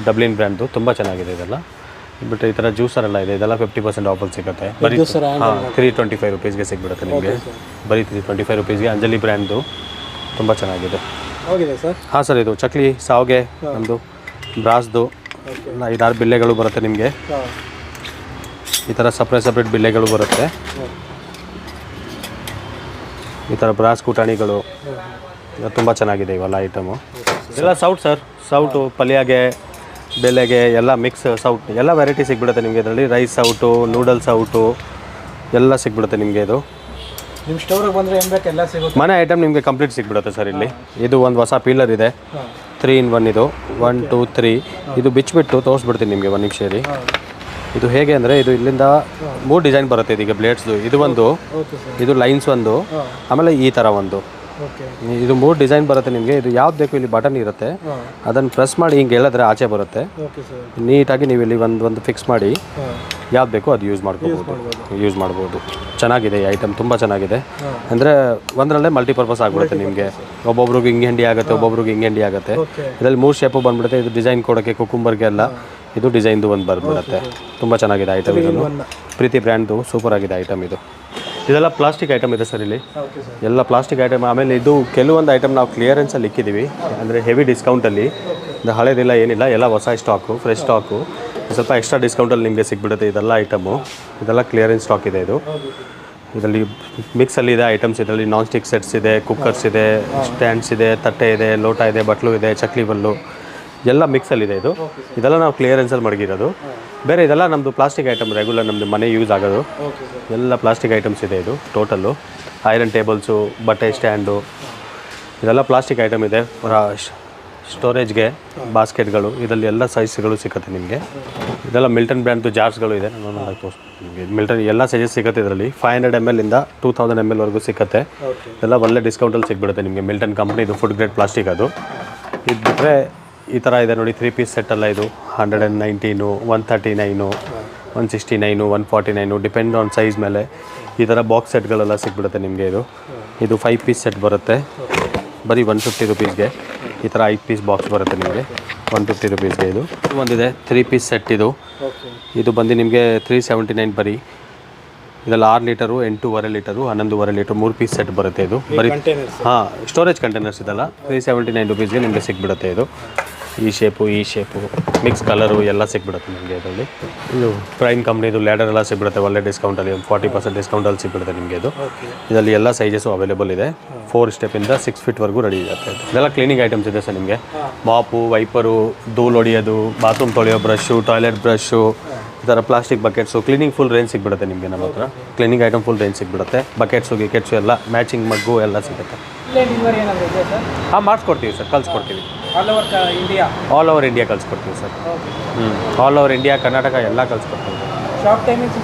ಡಬ್ಲಿನ್ ಬ್ರ್ಯಾಂಡ್ದು, ತುಂಬ ಚೆನ್ನಾಗಿದೆ. ಇದೆಲ್ಲ ಬಿಟ್ಟು ಈ ಥರ ಜ್ಯೂಸರ್ ಎಲ್ಲ ಇದೆ. ಇದೆಲ್ಲ 50% ಆಫಲ್ಲಿ ಸಿಗುತ್ತೆ. ಬರೀ 325 ರುಪೀಸ್ಗೆ ಸಿಗ್ಬಿಡುತ್ತೆ ನಿಮಗೆ. ಬರೀ 325 ರುಪೀಸ್ಗೆ. ಅಂಜಲಿ ಬ್ರ್ಯಾಂಡ್ದು ತುಂಬ ಚೆನ್ನಾಗಿದೆ. ಹಾಂ ಸರ್. ಇದು ಚಕ್ಲಿ, ಸಾವ್ಗೆ, ನಮ್ಮದು ಬ್ರಾಸ್ದು 5-6 ಬಿಲ್ಲೆಗಳು ಬರುತ್ತೆ ನಿಮಗೆ. ಈ ಥರ ಸಪ್ರೇಟ್ ಬಿಲ್ಲೆಗಳು ಬರುತ್ತೆ. ಈ ಥರ ಬ್ರಾಸ್ ಕುಟಾಣಿಗಳು ತುಂಬ ಚೆನ್ನಾಗಿದೆ ಇವೆಲ್ಲ ಐಟಮು. ಎಲ್ಲ ಸೌಟ್ ಸರ್. ಸೌಟು, ಪಲ್ಯಗೆ, ಬೆಲೆಗೆ ಎಲ್ಲ ಮಿಕ್ಸ್ ಸೌಟ್ ಎಲ್ಲ ವೆರೈಟಿ ಸಿಗ್ಬಿಡುತ್ತೆ ನಿಮಗೆ. ಇದರಲ್ಲಿ ರೈಸ್ ಸೌಟು, ನೂಡಲ್ಸ್ ಸೌಟು ಎಲ್ಲ ಸಿಗ್ಬಿಡುತ್ತೆ ನಿಮಗೆ. ಇದು ನಿಮ್ಮ ಸ್ಟೋರಿಗೆ ಬಂದರೆ ಏನು ಬೇಕು ಎಲ್ಲ ಸಿಗುತ್ತೆ. ಮನೆ ಐಟಮ್ ನಿಮಗೆ ಕಂಪ್ಲೀಟ್ ಸಿಗ್ಬಿಡುತ್ತೆ ಸರ್ ಇಲ್ಲಿ. ಇದು ಒಂದು ಹೊಸ ಪೀಲರ್ ಇದೆ, 3 in 1 ಇದು 1 2 3. ಇದು ಬಿಚ್ಚಿಬಿಟ್ಟು ತೋರಿಸ್ಬಿಡ್ತೀನಿ ನಿಮಗೆ ಒಂದು ನಿಮಿಷ ಇರಿ. ಇದು ಹೇಗೆ ಅಂದರೆ ಇದು ಇಲ್ಲಿಂದ 3 ಡಿಸೈನ್ ಬರುತ್ತೆ ಇದೀಗ ಬ್ಲೇಡ್ಸ್ದು. ಇದು ಒಂದು, ಇದು ಲೈನ್ಸ್ ಒಂದು, ಆಮೇಲೆ ಈ ಥರ ಒಂದು. ಇದು 3 ಡಿಸೈನ್ ಬರುತ್ತೆ ನಿಮಗೆ. ಇದು ಯಾವ್ದು ಬೇಕು ಇಲ್ಲಿ ಬಟನ್ ಇರುತ್ತೆ, ಅದನ್ನು ಪ್ರೆಸ್ ಮಾಡಿ ಹಿಂಗೆ ಹೇಳಿದ್ರೆ ಆಚೆ ಬರುತ್ತೆ. ನೀಟಾಗಿ ನೀವು ಇಲ್ಲಿ ಒಂದು ಫಿಕ್ಸ್ ಮಾಡಿ ಯಾವ್ದು ಬೇಕೋ ಅದು ಯೂಸ್ ಮಾಡ್ಬೋದು. ಚೆನ್ನಾಗಿದೆ ಈ ಐಟಮ್, ತುಂಬ ಚೆನ್ನಾಗಿದೆ. ಅಂದರೆ ಒಂದರಲ್ಲೇ ಮಲ್ಟಿಪರ್ಪಸ್ ಆಗಿಬಿಡುತ್ತೆ ನಿಮಗೆ. ಒಬ್ಬೊಬ್ರಿಗೆ ಹಿಂಗೆ ಹೆಂಡಿ ಆಗುತ್ತೆ, ಒಬ್ಬೊಬ್ರಿಗೆ ಹಿಂಗೆ ಹೆಂಡಿ ಆಗುತ್ತೆ. ಇದರಲ್ಲಿ 3 ಶೇಪು ಬಂದ್ಬಿಡುತ್ತೆ. ಇದು ಡಿಸೈನ್ ಕೊಡೋಕ್ಕೆ ಕುಕುಂಬರ್ಗೆ ಎಲ್ಲ ಇದು ಡಿಸೈನ್ದು ಒಂದು ಬಂದ್ಬಿಡುತ್ತೆ. ತುಂಬ ಚೆನ್ನಾಗಿದೆ ಐಟಮ್. ಇದನ್ನು ಪ್ರೀತಿ ಬ್ರ್ಯಾಂಡ್ದು ಸೂಪರ್ ಆಗಿದೆ ಐಟಮ್ ಇದು. ಇದೆಲ್ಲ ಪ್ಲಾಸ್ಟಿಕ್ ಐಟಮ್ ಇದೆ ಸರ್ ಇಲ್ಲಿ, ಎಲ್ಲ ಪ್ಲಾಸ್ಟಿಕ್ ಐಟಮ್. ಆಮೇಲೆ ಇದು ಕೆಲವೊಂದು ಐಟಮ್ ನಾವು ಕ್ಲಿಯರೆನ್ಸಲ್ಲಿ ಇಕ್ಕಿದ್ದೀವಿ, ಅಂದರೆ ಹೆವಿ ಡಿಸ್ಕೌಂಟಲ್ಲಿ. ಇದು ಹಳೇದಿಲ್ಲ ಏನಿಲ್ಲ, ಎಲ್ಲ ಹೊಸ ಸ್ಟಾಕು, ಫ್ರೆಶ್ ಸ್ಟಾಕು. ಸ್ವಲ್ಪ ಎಕ್ಸ್ಟ್ರಾ ಡಿಸ್ಕೌಂಟಲ್ಲಿ ನಿಮಗೆ ಸಿಗ್ಬಿಡುತ್ತೆ ಇದೆಲ್ಲ ಐಟಮು. ಇದೆಲ್ಲ ಕ್ಲಿಯರೆನ್ಸ್ ಸ್ಟಾಕ್ ಇದೆ ಇದು. ಇದರಲ್ಲಿ ಮಿಕ್ಸಲ್ಲಿ ಇದೆ ಐಟಮ್ಸ್. ಇದರಲ್ಲಿ ನಾನ್ ಸ್ಟಿಕ್ ಸೆಟ್ಸ್ ಇದೆ, ಕುಕ್ಕರ್ಸ್ ಇದೆ, ಸ್ಟ್ಯಾಂಡ್ಸ್ ಇದೆ, ತಟ್ಟೆ ಇದೆ, ಲೋಟ ಇದೆ, ಬಟ್ಲು ಇದೆ, ಚಕ್ಲಿ ಬಲ್ಲು ಎಲ್ಲ ಮಿಕ್ಸಲ್ಲಿದೆ ಇದು. ಇದೆಲ್ಲ ನಾವು ಕ್ಲಿಯರೆನ್ಸಲ್ಲಿ ಮಡಗಿರೋದು. ಬೇರೆ ಇದೆಲ್ಲ ನಮ್ಮದು ಪ್ಲಾಸ್ಟಿಕ್ ಐಟಮ್, ರೆಗ್ಯುಲರ್ ನಮ್ಮದು ಮನೆ ಯೂಸ್ ಆಗೋದು ಎಲ್ಲ ಪ್ಲಾಸ್ಟಿಕ್ ಐಟಮ್ಸ್ ಇದೆ ಇದು ಟೋಟಲ್ಲು. ಐರನ್ ಟೇಬಲ್ಸು, ಬಟ್ಟೆ ಸ್ಟ್ಯಾಂಡು, ಇದೆಲ್ಲ ಪ್ಲಾಸ್ಟಿಕ್ ಐಟಮ್ ಇದೆ. ಸ್ಟೋರೇಜ್ಗೆ ಬಾಸ್ಕೆಟ್ಗಳು, ಇದರಲ್ಲಿ ಎಲ್ಲ ಸೈಜ್ಗಳು ಸಿಗುತ್ತೆ ನಿಮಗೆ. ಇದೆಲ್ಲ ಮಿಲ್ಟನ್ ಬ್ರ್ಯಾಂಡ್ದು ಜಾರ್ಸ್ಗಳು ಇದೆ. ನಿಮಗೆ ಮಿಲ್ಟನ್ ಎಲ್ಲ ಸೈಜಸ್ ಸಿಗುತ್ತೆ ಇದರಲ್ಲಿ. 500 ml ಇಂದ 2000 ml ವರೆಗೂ ಸಿಗುತ್ತೆ. ಎಲ್ಲ ಒಳ್ಳೆ ಡಿಸ್ಕೌಂಟಲ್ಲಿ ಸಿಗ್ಬಿಡುತ್ತೆ ನಿಮಗೆ. ಮಿಲ್ಟನ್ ಕಂಪ್ನಿದು ಫುಡ್ ಗ್ರೇಡ್ ಪ್ಲಾಸ್ಟಿಕ್ ಅದು. ಇದು ಬಿಟ್ಟರೆ ಈ ಥರ ಇದೆ ನೋಡಿ, 3 ಪೀಸ್ ಸೆಟ್ ಎಲ್ಲ. ಇದು 119, 139, 169, 149 ಡಿಪೆಂಡ್ ಆನ್ ಸೈಜ್ ಮೇಲೆ. ಈ ಥರ ಬಾಕ್ಸ್ ಸೆಟ್ಗಳೆಲ್ಲ ಸಿಗ್ಬಿಡುತ್ತೆ ನಿಮಗೆ. ಇದು 5 ಪೀಸ್ ಸೆಟ್ ಬರುತ್ತೆ ಬರೀ 150 rupeesಗೆ. ಈ ಥರ 5 ಪೀಸ್ ಬಾಕ್ಸ್ ಬರುತ್ತೆ ನಿಮಗೆ 150 rupeesಗೆ. ಇದು ಒಂದಿದೆ 3 ಪೀಸ್ ಸೆಟ್. ಇದು ಬಂದು ನಿಮಗೆ 379 ಬರೀ. ಇದೆಲ್ಲ 6 litre, 8.5 litre, 11.5 litre 3 piece set ಬರುತ್ತೆ. ಇದು ಬರೀ ಸ್ಟೋರೇಜ್ ಕಂಟೈನರ್ಸ್ ಇದೆಲ್ಲ 379 rupeesಗೆ ನಿಮಗೆ ಸಿಗ್ಬಿಡುತ್ತೆ. ಇದು ಈ ಶೇಪು ಮಿಕ್ಸ್ ಕಲರು ಎಲ್ಲ ಸಿಗ್ಬಿಡುತ್ತೆ ನಿಮಗೆ ಇದರಲ್ಲಿ. ಇದು ಪ್ರೈಮ್ ಕಂಪ್ನಿದು ಲ್ಯಾಡರ್ ಎಲ್ಲ ಸಿಗ್ಬಿಡುತ್ತೆ ಒಳ್ಳೆ ಡಿಸ್ಕೌಂಟಲ್ಲಿ, 40% ಡಿಸ್ಕೌಂಟಲ್ಲಿ ಸಿಗ್ಬಿಡುತ್ತೆ ನಿಮಗೆ. ಇದರಲ್ಲಿ ಎಲ್ಲ ಸೈಜಸ್ಸು ಅವೈಲೇಬಲ್ ಇದೆ. 4 ಸ್ಟೆಪ್ಪಿಂದ 6 ಫೀಟ್ವರೆಗೂ ರೆಡಿ ಇರುತ್ತೆ. ಇದೆಲ್ಲ ಕ್ಲೀನಿಂಗ್ ಐಟಮ್ಸ್ ಇದೆ ಸರ್ ನಿಮಗೆ. ಮಾಪು, ವೈಪರು, ಧೂಳು ಹೊಡಿಯೋದು, ಬಾತ್ರೂಮ್ ತೊಳೆಯೋ ಬ್ರಷು, ಟಾಯ್ಲೆಟ್ ಬ್ರಷು, ಈ ಥರ plastic buckets, cleaning full range ಸಿಗ್ಬಿಡುತ್ತೆ ನಿಮಗೆ ನಮ್ಮ ಹತ್ರ. ಕ್ಲೀನಿಂಗ್ ಐಟಮ್ ಫುಲ್ ರೇಂಜ್ ಸಿಗ್ಬಿಡುತ್ತೆ. ಬಕೆಟ್ಸು ಗಿಕೆಟ್ಸು ಎಲ್ಲ ಮ್ಯಾಚಿಂಗ್ ಮಗ್ಗು ಎಲ್ಲ ಸಿಗುತ್ತೆ. ಮಾಡಿಸ್ಕೊಡ್ತೀವಿ ಸರ್, ಕಳಿಸ್ಕೊಡ್ತೀವಿ. ಆಲ್ ಓವರ್ ಇಂಡಿಯಾ ಕಳಿಸ್ಕೊಡ್ತೀವಿ sir. All over India, Karnataka ಎಲ್ಲ ಕಳಿಸ್ಕೊಡ್ತೀವಿ. ಶಾಪ್ ಟೈಮಿಂಗ್ಸ್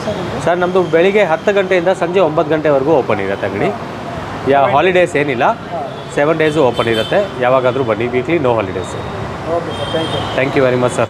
ಸರ್ ನಮ್ಮದು ಬೆಳಿಗ್ಗೆ 10 ಗಂಟೆಯಿಂದ ಸಂಜೆ 9 ಗಂಟೆವರೆಗೂ ಓಪನ್ ಇರುತ್ತೆ ಅಂಗಡಿ. ಹಾಲಿಡೇಸ್ ಏನಿಲ್ಲ, 7 ಡೇಸು ಓಪನ್ ಇರುತ್ತೆ. ಯಾವಾಗಾದರೂ ಬನ್ನಿ, weekly no holidays. Okay sir, thank you very much sir.